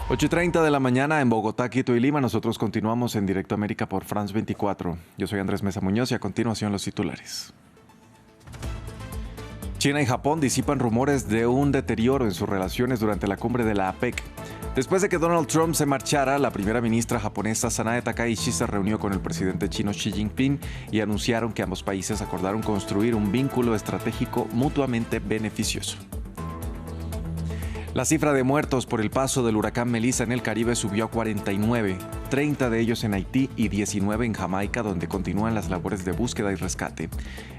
8:30 de la mañana en Bogotá, Quito y Lima. Nosotros continuamos en Directo América por France 24. Yo soy Andrés Mesa Muñoz y a continuación los titulares. China y Japón disipan rumores de un deterioro en sus relaciones durante la cumbre de la APEC. Después de que Donald Trump se marchara, la primera ministra japonesa Sanae Takaichi se reunió con el presidente chino Xi Jinping y anunciaron que ambos países acordaron construir un vínculo estratégico mutuamente beneficioso. La cifra de muertos por el paso del huracán Melissa en el Caribe subió a 49, 30 de ellos en Haití y 19 en Jamaica, donde continúan las labores de búsqueda y rescate.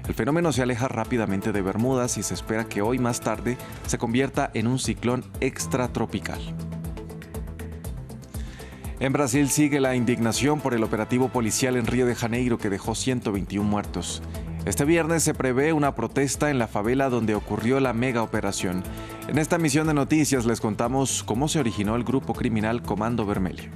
El fenómeno se aleja rápidamente de Bermudas y se espera que hoy más tarde se convierta en un ciclón extratropical. En Brasil sigue la indignación por el operativo policial en Río de Janeiro que dejó 121 muertos. Este viernes se prevé una protesta en la favela donde ocurrió la mega operación. En esta emisión de noticias les contamos cómo se originó el grupo criminal Comando Vermelho.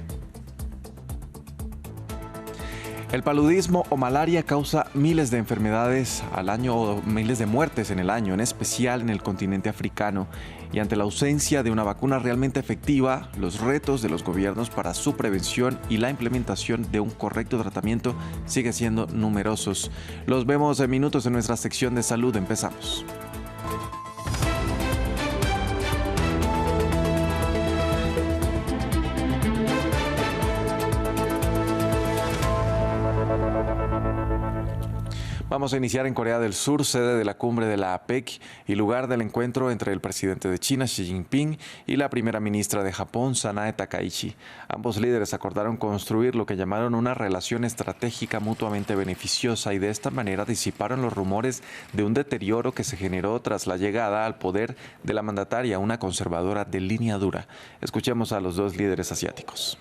El paludismo o malaria causa miles de enfermedades al año o miles de muertes en el año, en especial en el continente africano. Y ante la ausencia de una vacuna realmente efectiva, los retos de los gobiernos para su prevención y la implementación de un correcto tratamiento siguen siendo numerosos. Los vemos en minutos en nuestra sección de salud. Empezamos. Vamos a iniciar en Corea del Sur, sede de la cumbre de la APEC y lugar del encuentro entre el presidente de China, Xi Jinping, y la primera ministra de Japón, Sanae Takaichi. Ambos líderes acordaron construir lo que llamaron una relación estratégica mutuamente beneficiosa y de esta manera disiparon los rumores de un deterioro que se generó tras la llegada al poder de la mandataria, una conservadora de línea dura. Escuchemos a los dos líderes asiáticos.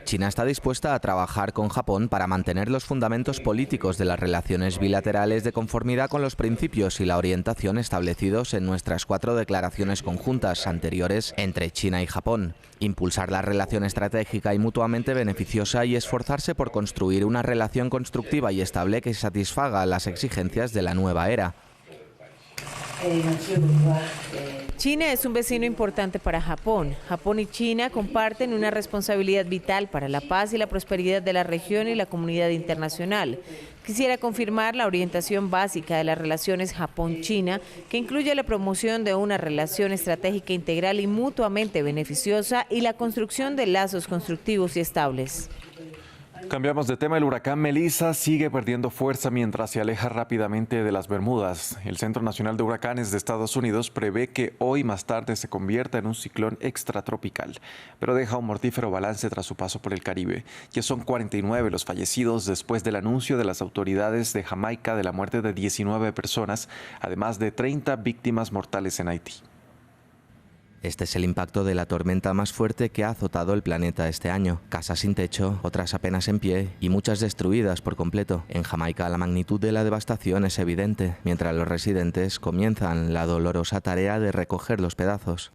China está dispuesta a trabajar con Japón para mantener los fundamentos políticos de las relaciones bilaterales de conformidad con los principios y la orientación establecidos en nuestras 4 declaraciones conjuntas anteriores entre China y Japón. Impulsar la relación estratégica y mutuamente beneficiosa y esforzarse por construir una relación constructiva y estable que satisfaga las exigencias de la nueva era. China es un vecino importante para Japón. Japón y China comparten una responsabilidad vital para la paz y la prosperidad de la región y la comunidad internacional. Quisiera confirmar la orientación básica de las relaciones Japón-China, que incluye la promoción de una relación estratégica integral y mutuamente beneficiosa y la construcción de lazos constructivos y estables. Cambiamos de tema. El huracán Melissa sigue perdiendo fuerza mientras se aleja rápidamente de las Bermudas. El Centro Nacional de Huracanes de Estados Unidos prevé que hoy más tarde se convierta en un ciclón extratropical, pero deja un mortífero balance tras su paso por el Caribe. Ya son 49 los fallecidos después del anuncio de las autoridades de Jamaica de la muerte de 19 personas, además de 30 víctimas mortales en Haití. Este es el impacto de la tormenta más fuerte que ha azotado el planeta este año. Casas sin techo, otras apenas en pie y muchas destruidas por completo. En Jamaica la magnitud de la devastación es evidente, mientras los residentes comienzan la dolorosa tarea de recoger los pedazos.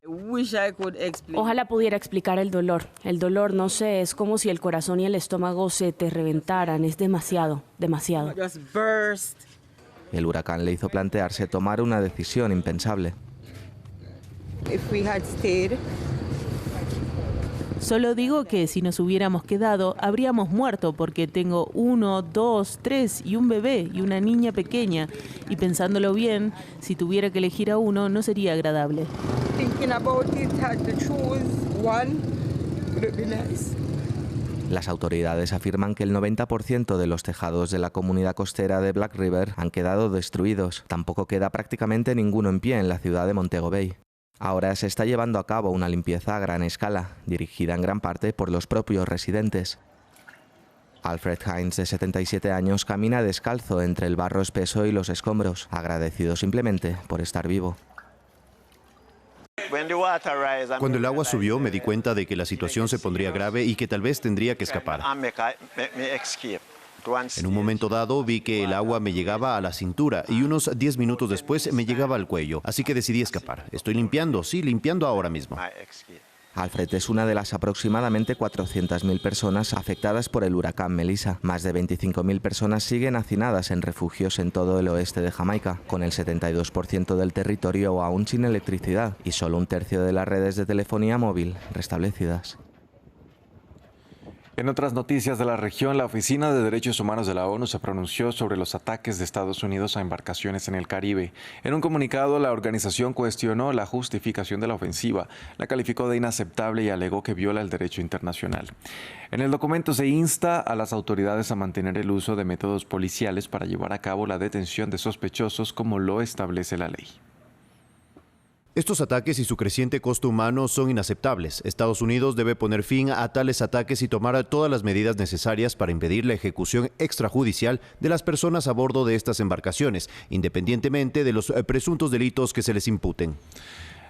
Ojalá pudiera explicar el dolor. El dolor, no sé, es como si el corazón y el estómago se te reventaran. Es demasiado, demasiado. El huracán le hizo plantearse tomar una decisión impensable. Solo digo que si nos hubiéramos quedado, habríamos muerto porque tengo 1, 2, 3 y un bebé y una niña pequeña. Y pensándolo bien, si tuviera que elegir a uno, no sería agradable. Las autoridades afirman que el 90% de los tejados de la comunidad costera de Black River han quedado destruidos. Tampoco queda prácticamente ninguno en pie en la ciudad de Montego Bay. Ahora se está llevando a cabo una limpieza a gran escala, dirigida en gran parte por los propios residentes. Alfred Hines, de 77 años, camina descalzo entre el barro espeso y los escombros, agradecido simplemente por estar vivo. Cuando el agua subió, me di cuenta de que la situación se pondría grave y que tal vez tendría que escapar. En un momento dado vi que el agua me llegaba a la cintura y unos 10 minutos después me llegaba al cuello, así que decidí escapar. Estoy limpiando, sí, limpiando ahora mismo. Alfred es una de las aproximadamente 400.000 personas afectadas por el huracán Melissa. Más de 25.000 personas siguen hacinadas en refugios en todo el oeste de Jamaica, con el 72% del territorio aún sin electricidad y solo un tercio de las redes de telefonía móvil restablecidas. En otras noticias de la región, la Oficina de Derechos Humanos de la ONU se pronunció sobre los ataques de Estados Unidos a embarcaciones en el Caribe. En un comunicado, la organización cuestionó la justificación de la ofensiva, la calificó de inaceptable y alegó que viola el derecho internacional. En el documento se insta a las autoridades a mantener el uso de métodos policiales para llevar a cabo la detención de sospechosos como lo establece la ley. Estos ataques y su creciente costo humano son inaceptables. Estados Unidos debe poner fin a tales ataques y tomar todas las medidas necesarias para impedir la ejecución extrajudicial de las personas a bordo de estas embarcaciones, independientemente de los presuntos delitos que se les imputen.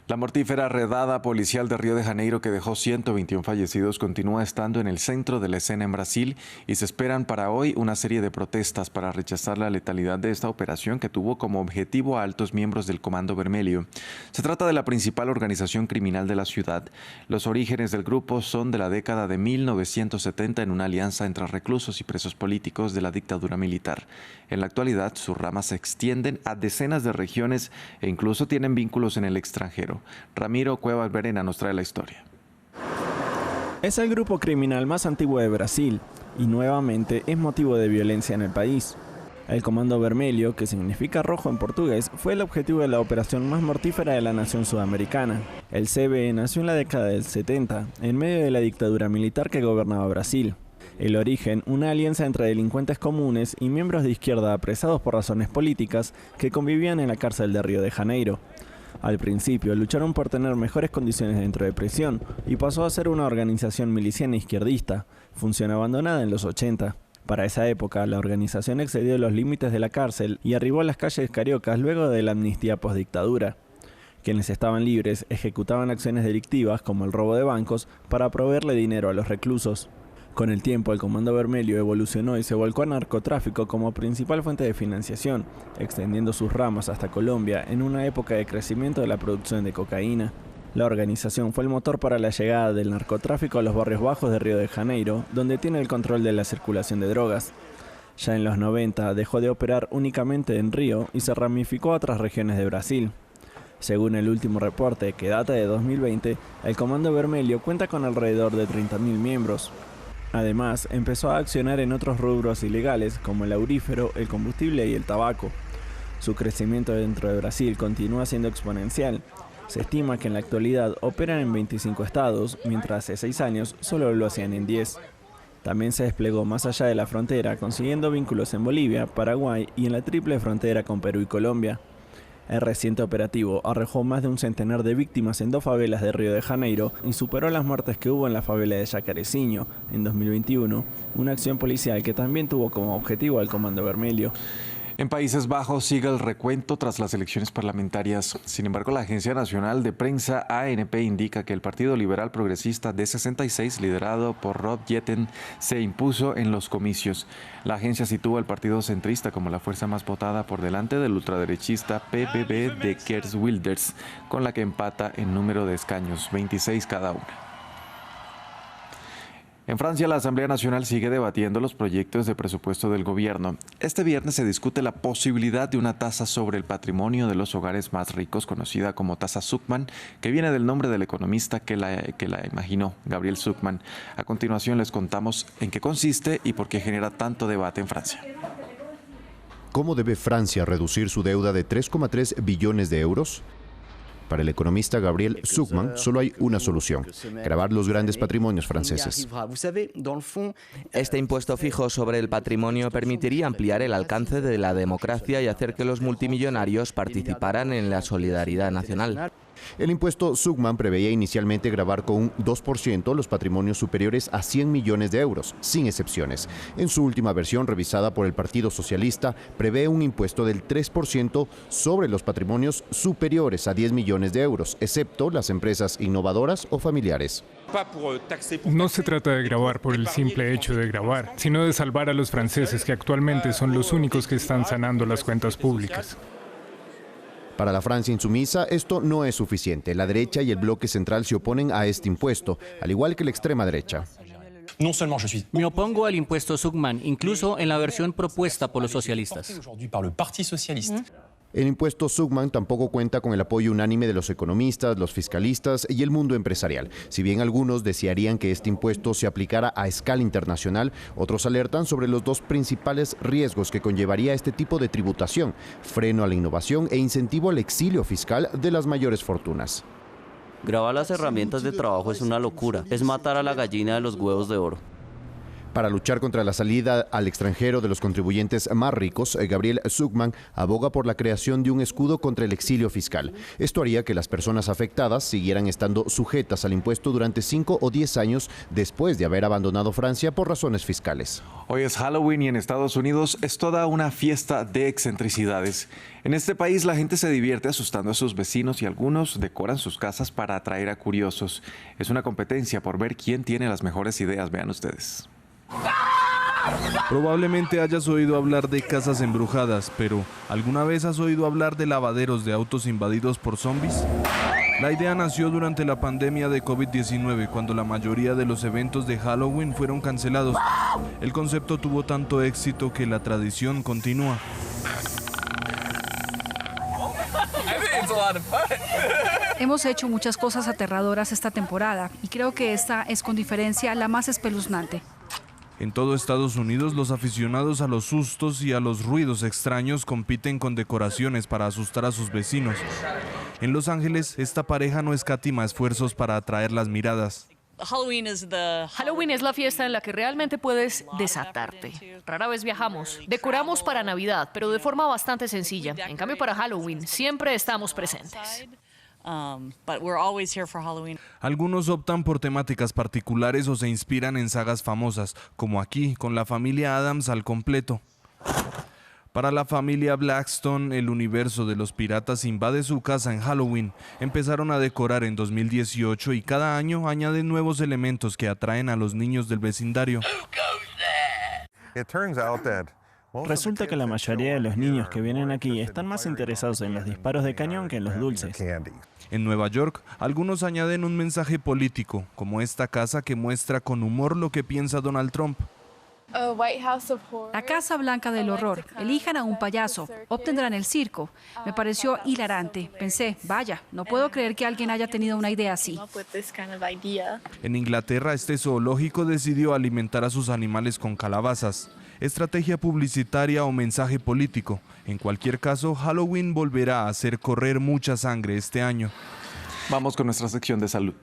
La mortífera redada policial de Río de Janeiro, que dejó 121 fallecidos, continúa estando en el centro de la escena en Brasil y se esperan para hoy una serie de protestas para rechazar la letalidad de esta operación que tuvo como objetivo a altos miembros del Comando Vermelho. Se trata de la principal organización criminal de la ciudad. Los orígenes del grupo son de la década de 1970 en una alianza entre reclusos y presos políticos de la dictadura militar. En la actualidad, sus ramas se extienden a decenas de regiones e incluso tienen vínculos en el extranjero. Ramiro Cuevas Verena nos trae la historia. Es el grupo criminal más antiguo de Brasil y nuevamente es motivo de violencia en el país. El Comando Vermelho, que significa rojo en portugués, fue el objetivo de la operación más mortífera de la nación sudamericana. El CBE nació en la década del 70, en medio de la dictadura militar que gobernaba Brasil. El origen, una alianza entre delincuentes comunes y miembros de izquierda apresados por razones políticas que convivían en la cárcel de Río de Janeiro. Al principio lucharon por tener mejores condiciones dentro de prisión y pasó a ser una organización miliciana izquierdista, función abandonada en los 80. Para esa época, la organización excedió los límites de la cárcel y arribó a las calles cariocas luego de la amnistía postdictadura. Quienes estaban libres ejecutaban acciones delictivas como el robo de bancos para proveerle dinero a los reclusos. Con el tiempo, el Comando Vermelho evolucionó y se volcó al narcotráfico como principal fuente de financiación, extendiendo sus ramas hasta Colombia en una época de crecimiento de la producción de cocaína. La organización fue el motor para la llegada del narcotráfico a los barrios bajos de Río de Janeiro, donde tiene el control de la circulación de drogas. Ya en los 90 dejó de operar únicamente en Río y se ramificó a otras regiones de Brasil. Según el último reporte, que data de 2020, el Comando Vermelho cuenta con alrededor de 30.000 miembros. Además, empezó a accionar en otros rubros ilegales como el aurífero, el combustible y el tabaco. Su crecimiento dentro de Brasil continúa siendo exponencial. Se estima que en la actualidad operan en 25 estados, mientras hace 6 años solo lo hacían en 10. También se desplegó más allá de la frontera, consiguiendo vínculos en Bolivia, Paraguay y en la triple frontera con Perú y Colombia. El reciente operativo arrojó más de un centenar de víctimas en 2 favelas de Río de Janeiro y superó las muertes que hubo en la favela de Jacareciño en 2021, una acción policial que también tuvo como objetivo al Comando Vermelho. En Países Bajos sigue el recuento tras las elecciones parlamentarias. Sin embargo, la Agencia Nacional de Prensa ANP indica que el Partido Liberal Progresista D66, liderado por Rob Jetten, se impuso en los comicios. La agencia sitúa al partido centrista como la fuerza más votada por delante del ultraderechista PVV de Geert Wilders, con la que empata en número de escaños, 26 cada una. En Francia, la Asamblea Nacional sigue debatiendo los proyectos de presupuesto del gobierno. Este viernes se discute la posibilidad de una tasa sobre el patrimonio de los hogares más ricos, conocida como tasa Zucman, que viene del nombre del economista que la imaginó, Gabriel Zucman. A continuación les contamos en qué consiste y por qué genera tanto debate en Francia. ¿Cómo debe Francia reducir su deuda de 3,3 billones de euros? Para el economista Gabriel Zucman, solo hay una solución: gravar los grandes patrimonios franceses. Este impuesto fijo sobre el patrimonio permitiría ampliar el alcance de la democracia y hacer que los multimillonarios participaran en la solidaridad nacional. El impuesto Zucman preveía inicialmente gravar con un 2% los patrimonios superiores a 100 millones de euros, sin excepciones. En su última versión, revisada por el Partido Socialista, prevé un impuesto del 3% sobre los patrimonios superiores a 10 millones de euros, excepto las empresas innovadoras o familiares. No se trata de gravar por el simple hecho de gravar, sino de salvar a los franceses, que actualmente son los únicos que están sanando las cuentas públicas. Para la Francia insumisa, esto no es suficiente. La derecha y el bloque central se oponen a este impuesto, al igual que la extrema derecha. Me opongo al impuesto Zuckman, incluso en la versión propuesta por los socialistas. El impuesto Zuckman tampoco cuenta con el apoyo unánime de los economistas, los fiscalistas y el mundo empresarial. Si bien algunos desearían que este impuesto se aplicara a escala internacional, otros alertan sobre los dos principales riesgos que conllevaría este tipo de tributación: freno a la innovación e incentivo al exilio fiscal de las mayores fortunas. Grabar las herramientas de trabajo es una locura, es matar a la gallina de los huevos de oro. Para luchar contra la salida al extranjero de los contribuyentes más ricos, Gabriel Zuckman aboga por la creación de un escudo contra el exilio fiscal. Esto haría que las personas afectadas siguieran estando sujetas al impuesto durante 5 o 10 años después de haber abandonado Francia por razones fiscales. Hoy es Halloween y en Estados Unidos es toda una fiesta de excentricidades. En este país la gente se divierte asustando a sus vecinos y algunos decoran sus casas para atraer a curiosos. Es una competencia por ver quién tiene las mejores ideas. Vean ustedes. Probablemente hayas oído hablar de casas embrujadas, pero ¿alguna vez has oído hablar de lavaderos de autos invadidos por zombies? La idea nació durante la pandemia de COVID-19, cuando la mayoría de los eventos de Halloween fueron cancelados. El concepto tuvo tanto éxito que la tradición continúa. Hemos hecho muchas cosas aterradoras esta temporada y creo que esta es con diferencia la más espeluznante. En todo Estados Unidos, los aficionados a los sustos y a los ruidos extraños compiten con decoraciones para asustar a sus vecinos. En Los Ángeles, esta pareja no escatima esfuerzos para atraer las miradas. Halloween es la fiesta en la que realmente puedes desatarte. Rara vez viajamos. Decoramos para Navidad, pero de forma bastante sencilla. En cambio, para Halloween siempre estamos presentes. Algunos optan por temáticas particulares o se inspiran en sagas famosas, como aquí, con la familia Addams al completo. Para la familia Blackstone, el universo de los piratas invade su casa en Halloween. Empezaron a decorar en 2018 y cada año añaden nuevos elementos que atraen a los niños del vecindario. Resulta que la mayoría de los niños que vienen aquí están más interesados en los disparos de cañón que en los dulces. En Nueva York, algunos añaden un mensaje político, como esta casa que muestra con humor lo que piensa Donald Trump. La Casa Blanca del Horror. Elijan a un payaso. Obtendrán el circo. Me pareció hilarante. Pensé, vaya, no puedo creer que alguien haya tenido una idea así. En Inglaterra, este zoológico decidió alimentar a sus animales con calabazas. Estrategia publicitaria o mensaje político. En cualquier caso, Halloween volverá a hacer correr mucha sangre este año. Vamos con nuestra sección de salud.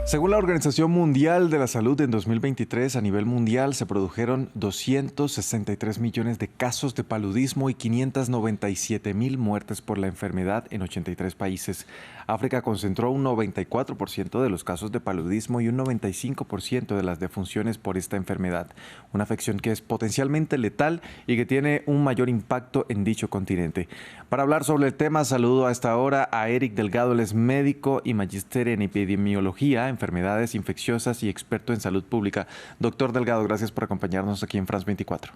Según la Organización Mundial de la Salud, en 2023 a nivel mundial se produjeron 263 millones de casos de paludismo y 597,000 muertes por la enfermedad en 83 países. África concentró un 94% de los casos de paludismo y un 95% de las defunciones por esta enfermedad, una afección que es potencialmente letal y que tiene un mayor impacto en dicho continente. Para hablar sobre el tema, saludo a esta hora a Eric Delgado, él es médico y magíster en epidemiología, enfermedades infecciosas y experto en salud pública. Doctor Delgado, gracias por acompañarnos aquí en France 24.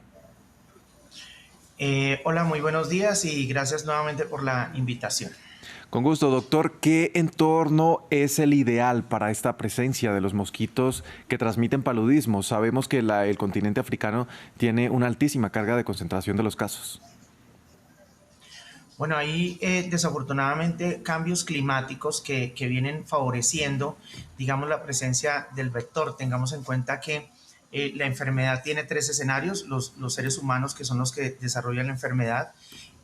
Hola, muy buenos días y gracias nuevamente por la invitación. Con gusto, doctor. ¿Qué entorno es el ideal para esta presencia de los mosquitos que transmiten paludismo? Sabemos que el continente africano tiene una altísima carga de concentración de los casos. Bueno, hay desafortunadamente cambios climáticos que vienen favoreciendo, digamos, la presencia del vector. Tengamos en cuenta que la enfermedad tiene 3 escenarios, los seres humanos que son los que desarrollan la enfermedad,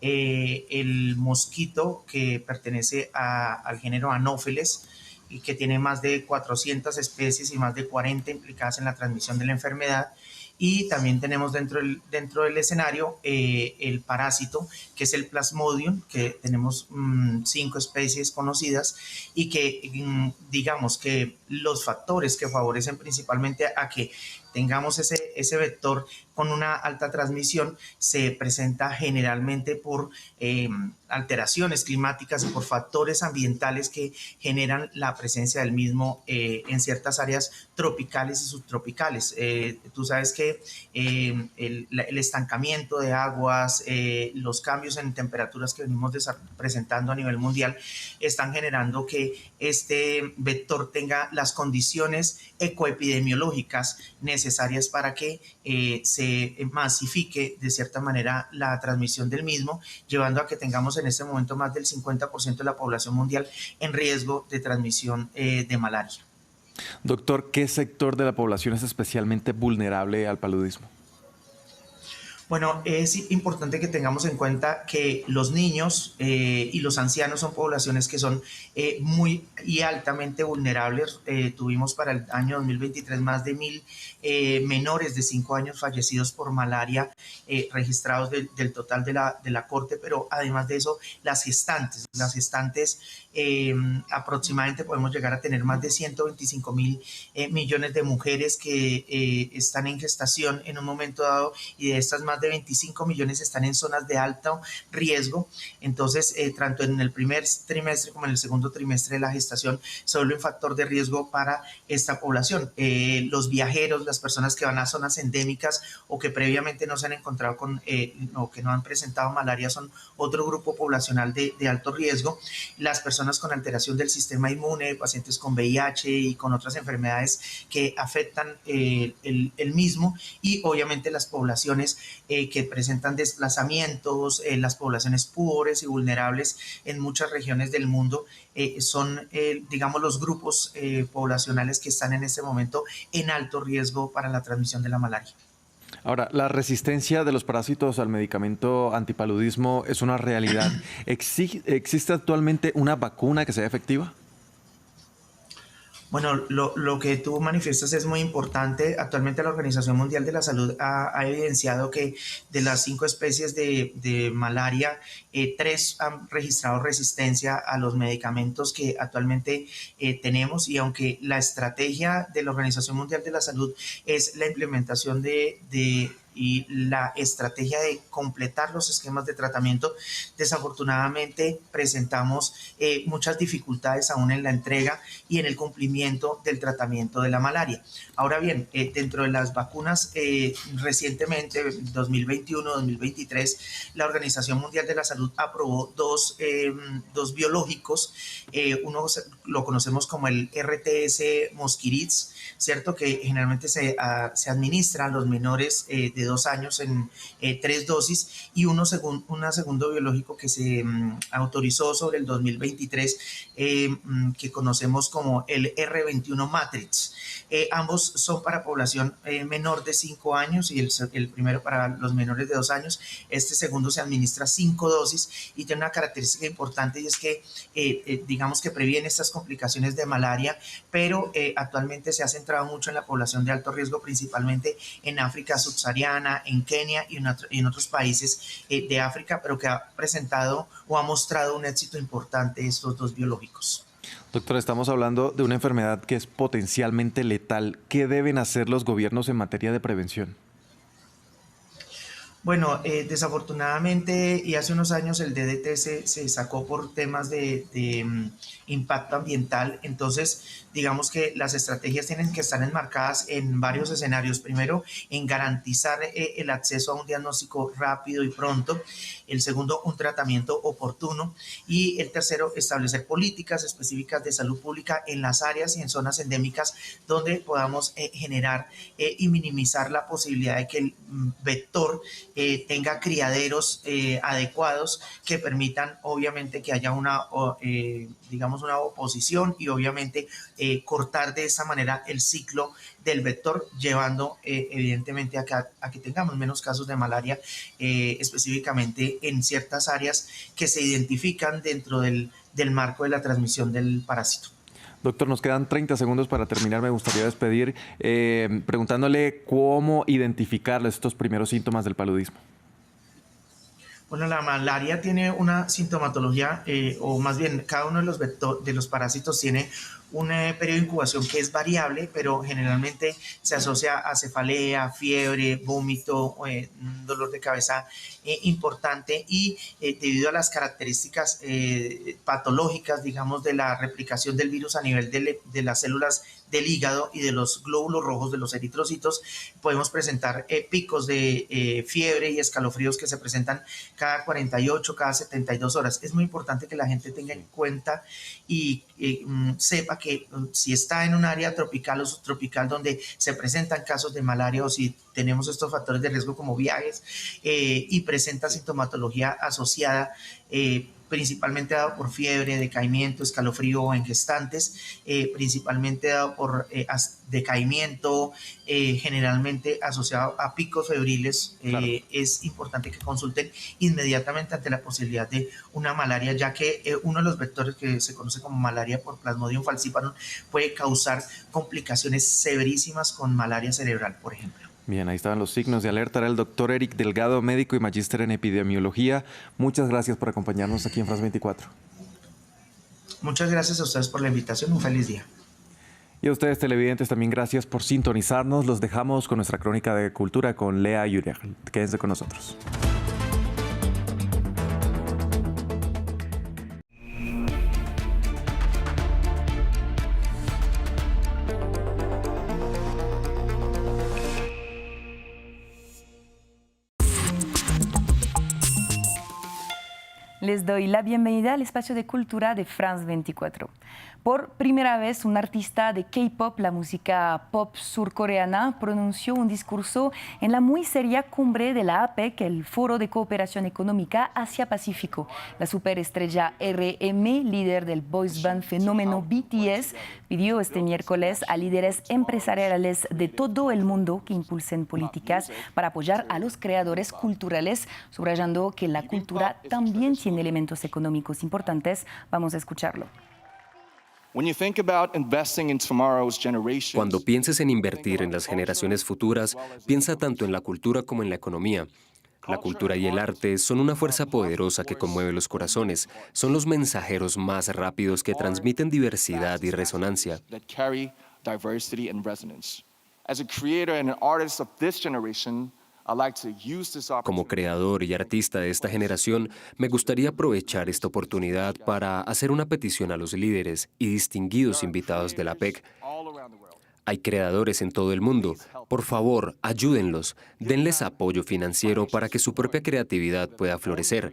el mosquito que pertenece al género Anopheles y que tiene más de 400 especies y más de 40 implicadas en la transmisión de la enfermedad. Y también tenemos dentro del escenario el parásito, que es el Plasmodium, que tenemos 5 especies conocidas y que digamos que los factores que favorecen principalmente a que tengamos ese vector con una alta transmisión, se presenta generalmente por alteraciones climáticas y por factores ambientales que generan la presencia del mismo en ciertas áreas tropicales y subtropicales. Tú sabes que el estancamiento de aguas, los cambios en temperaturas que venimos presentando a nivel mundial están generando que este vector tenga las condiciones ecoepidemiológicas necesarias para que se masifique de cierta manera la transmisión del mismo, llevando a que tengamos en este momento más del 50% de la población mundial en riesgo de transmisión de malaria. Doctor, ¿qué sector de la población es especialmente vulnerable al paludismo? Bueno, es importante que tengamos en cuenta que los niños y los ancianos son poblaciones que son muy y altamente vulnerables. Tuvimos para el año 2023 más de 1.000 menores de 5 años fallecidos por malaria registrados del total de la Corte, pero además de eso, las gestantes aproximadamente podemos llegar a tener más de 125.000 millones de mujeres que están en gestación en un momento dado, y de estas más de 25 millones están en zonas de alto riesgo. Entonces, tanto en el primer trimestre como en el segundo trimestre de la gestación se vuelve un factor de riesgo para esta población. Los viajeros, las personas que van a zonas endémicas o que previamente no se han encontrado con o que no han presentado malaria son otro grupo poblacional de alto riesgo. Las personas con alteración del sistema inmune, pacientes con VIH y con otras enfermedades que afectan el mismo, y obviamente las poblaciones que presentan desplazamientos, las poblaciones pobres y vulnerables en muchas regiones del mundo son, digamos, los grupos poblacionales que están en este momento en alto riesgo para la transmisión de la malaria. Ahora, la resistencia de los parásitos al medicamento antipaludismo es una realidad. ¿Existe actualmente una vacuna que sea efectiva? Bueno, lo que tú manifiestas es muy importante. Actualmente la Organización Mundial de la Salud ha evidenciado que de las 5 especies de malaria, 3 han registrado resistencia a los medicamentos que actualmente tenemos, y aunque la estrategia de la Organización Mundial de la Salud es la implementación y la estrategia de completar los esquemas de tratamiento, desafortunadamente presentamos muchas dificultades aún en la entrega y en el cumplimiento del tratamiento de la malaria. Ahora bien, dentro de las vacunas, recientemente, 2021-2023, la Organización Mundial de la Salud aprobó dos biológicos. Uno lo conocemos como el RTS Mosquirix, ¿cierto? Que generalmente se administra a los menores de 2 años en 3 dosis, y un segundo biológico que se autorizó sobre el 2023, que conocemos como el R21 Matrix. Ambos son para población menor de 5 años, y el primero para los menores de 2 años. Este segundo se administra 5 dosis y tiene una característica importante, y es que digamos que previene estas complicaciones de malaria, pero actualmente se ha centrado mucho en la población de alto riesgo, principalmente en África subsahariana, en Kenia y en otros países de África, pero que ha presentado o ha mostrado un éxito importante estos 2 biológicos. Doctor, estamos hablando de una enfermedad que es potencialmente letal. ¿Qué deben hacer los gobiernos en materia de prevención? Bueno, desafortunadamente, y hace unos años el DDT se sacó por temas de impacto ambiental. Entonces, digamos que las estrategias tienen que estar enmarcadas en varios escenarios. Primero, en garantizar el acceso a un diagnóstico rápido y pronto. El segundo, un tratamiento oportuno. Y el tercero, establecer políticas específicas de salud pública en las áreas y en zonas endémicas donde podamos generar y minimizar la posibilidad de que el vector tenga criaderos adecuados que permitan, obviamente, que haya una oposición, y obviamente cortar de esa manera el ciclo del vector, llevando evidentemente a que tengamos menos casos de malaria, específicamente en ciertas áreas que se identifican dentro del marco de la transmisión del parásito. Doctor, nos quedan 30 segundos para terminar. Me gustaría despedir preguntándole cómo identificar estos primeros síntomas del paludismo. Bueno, la malaria tiene una sintomatología, o más bien cada uno de los parásitos tiene un periodo de incubación que es variable, pero generalmente se asocia a cefalea, fiebre, vómito, dolor de cabeza importante, y debido a las características patológicas, digamos, de la replicación del virus a nivel de las células del hígado y de los glóbulos rojos de los eritrocitos, podemos presentar picos de fiebre y escalofríos que se presentan cada 48, cada 72 horas. Es muy importante que la gente tenga en cuenta y sepa que si está en un área tropical o subtropical donde se presentan casos de malaria, o si tenemos estos factores de riesgo como viajes y presenta sintomatología asociada, principalmente dado por fiebre, decaimiento, escalofrío en gestantes, principalmente dado por decaimiento, generalmente asociado a picos febriles, claro. Es importante que consulten inmediatamente ante la posibilidad de una malaria, ya que uno de los vectores que se conoce como malaria por Plasmodium falciparum puede causar complicaciones severísimas con malaria cerebral, por ejemplo. Bien, ahí estaban los signos de alerta. Era el doctor Eric Delgado, médico y magíster en epidemiología. Muchas gracias por acompañarnos aquí en France 24. Muchas gracias a ustedes por la invitación. Un feliz día. Y a ustedes, televidentes, también gracias por sintonizarnos. Los dejamos con nuestra crónica de cultura con Lea Yurer. Quédense con nosotros. Les doy la bienvenida al espacio de cultura de France 24. Por primera vez, un artista de K-pop, la música pop surcoreana, pronunció un discurso en la muy seria cumbre de la APEC, el Foro de Cooperación Económica Asia-Pacífico. La superestrella RM, líder del boys band fenómeno BTS, pidió este miércoles a líderes empresariales de todo el mundo que impulsen políticas para apoyar a los creadores culturales, subrayando que la cultura también tiene elementos económicos importantes. Vamos a escucharlo. Cuando pienses en invertir en las generaciones futuras, piensa tanto en la cultura como en la economía. La cultura y el arte son una fuerza poderosa que conmueve los corazones. Son los mensajeros más rápidos que transmiten diversidad y resonancia. Como creador y artista de esta generación, me gustaría aprovechar esta oportunidad para hacer una petición a los líderes y distinguidos invitados de la APEC. Hay creadores en todo el mundo. Por favor, ayúdenlos. Denles apoyo financiero para que su propia creatividad pueda florecer.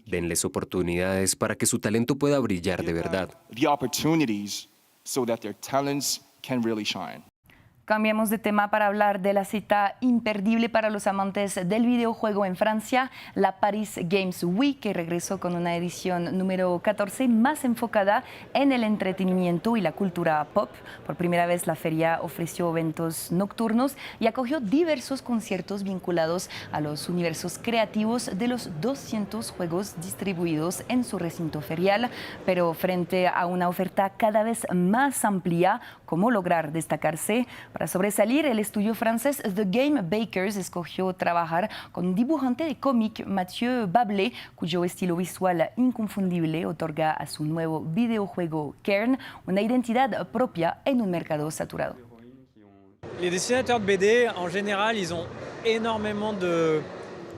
Denles oportunidades para que su talento pueda brillar de verdad. Cambiamos de tema para hablar de la cita imperdible para los amantes del videojuego en Francia, la Paris Games Week, que regresó con una edición número 14 más enfocada en el entretenimiento y la cultura pop. Por primera vez la feria ofreció eventos nocturnos y acogió diversos conciertos vinculados a los universos creativos de los 200 juegos distribuidos en su recinto ferial, pero frente a una oferta cada vez más amplia, ¿cómo lograr destacarse? Para sobresalir, el estudio francés The Game Bakers escogió trabajar con un dibujante de cómic, Mathieu Bablé, cuyo estilo visual inconfundible otorga a su nuevo videojuego Kern una identidad propia en un mercado saturado. Les dessinateurs de BD, en general, ils ont énormément de...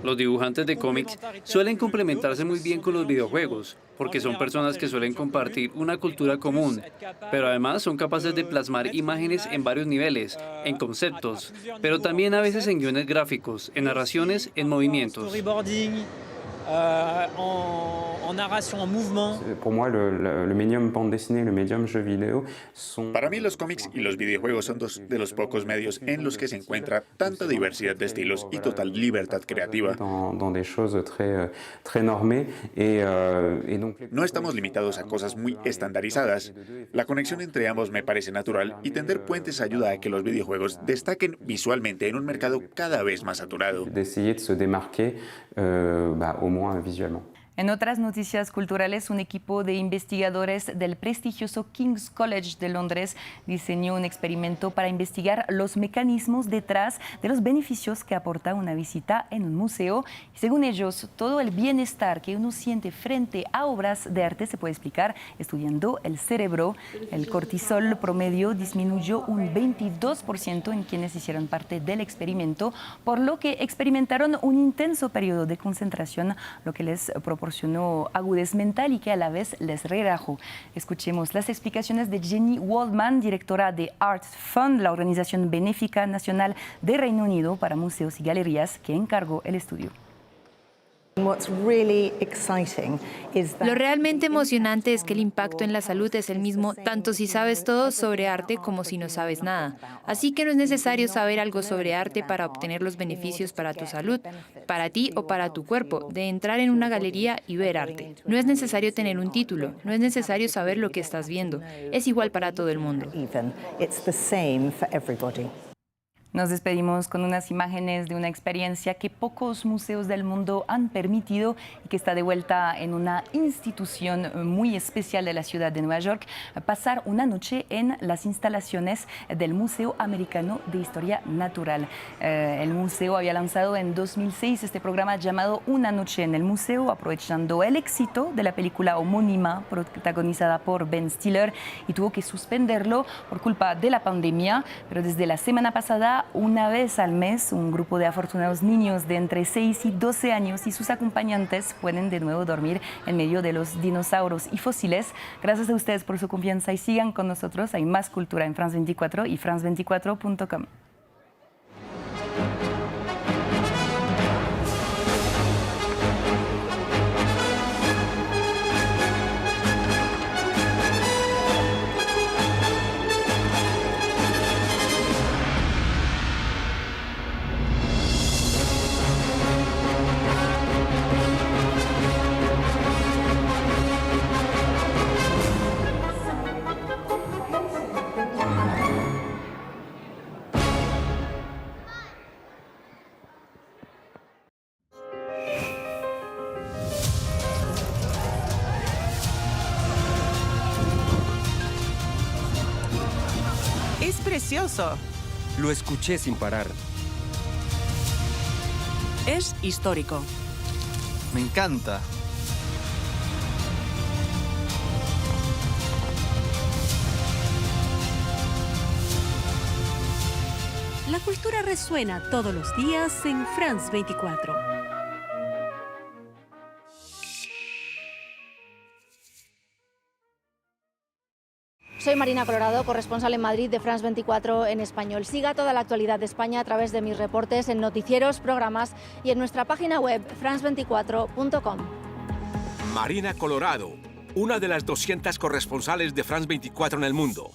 Los dibujantes de cómics suelen complementarse muy bien con los videojuegos, porque son personas que suelen compartir una cultura común, pero además son capaces de plasmar imágenes en varios niveles, en conceptos, pero también a veces en guiones gráficos, en narraciones, en movimientos. Para mí los cómics y los videojuegos son dos de los pocos medios en los que se encuentra tanta diversidad de estilos y total libertad creativa. No estamos limitados a cosas muy estandarizadas. La conexión entre ambos me parece natural y tender puentes ayuda a que los videojuegos destaquen visualmente en un mercado cada vez más saturado. En otras noticias culturales, un equipo de investigadores del prestigioso King's College de Londres diseñó un experimento para investigar los mecanismos detrás de los beneficios que aporta una visita en un museo. Y según ellos, todo el bienestar que uno siente frente a obras de arte se puede explicar estudiando el cerebro. El cortisol promedio disminuyó un 22% en quienes hicieron parte del experimento, por lo que experimentaron un intenso periodo de concentración, lo que les proporcionó agudez mental y que a la vez les relajó. Escuchemos las explicaciones de Jenny Waldman, directora de Arts Fund, la organización benéfica nacional de Reino Unido para museos y galerías, que encargó el estudio. Lo realmente emocionante es que el impacto en la salud es el mismo tanto si sabes todo sobre arte como si no sabes nada. Así que no es necesario saber algo sobre arte para obtener los beneficios para tu salud, para ti o para tu cuerpo, de entrar en una galería y ver arte. No es necesario tener un título, no es necesario saber lo que estás viendo. Es igual para todo el mundo. Nos despedimos con unas imágenes de una experiencia que pocos museos del mundo han permitido y que está de vuelta en una institución muy especial de la ciudad de Nueva York, pasar una noche en las instalaciones del Museo Americano de Historia Natural. El museo había lanzado en 2006 este programa llamado Una noche en el museo, aprovechando el éxito de la película homónima protagonizada por Ben Stiller, y tuvo que suspenderlo por culpa de la pandemia, pero desde la semana pasada, una vez al mes, un grupo de afortunados niños de entre 6 y 12 años y sus acompañantes pueden de nuevo dormir en medio de los dinosaurios y fósiles. Gracias a ustedes por su confianza y sigan con nosotros. Hay más cultura en France 24 y france24.com. Es precioso. Lo escuché sin parar. Es histórico. Me encanta. La cultura resuena todos los días en France 24. Soy Marina Colorado, corresponsal en Madrid de France 24 en español. Siga toda la actualidad de España a través de mis reportes en noticieros, programas y en nuestra página web france24.com. Marina Colorado, una de las 200 corresponsales de France 24 en el mundo.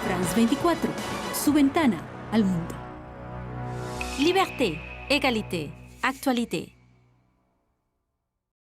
France 24, su ventana al mundo. Liberté, égalité, actualité.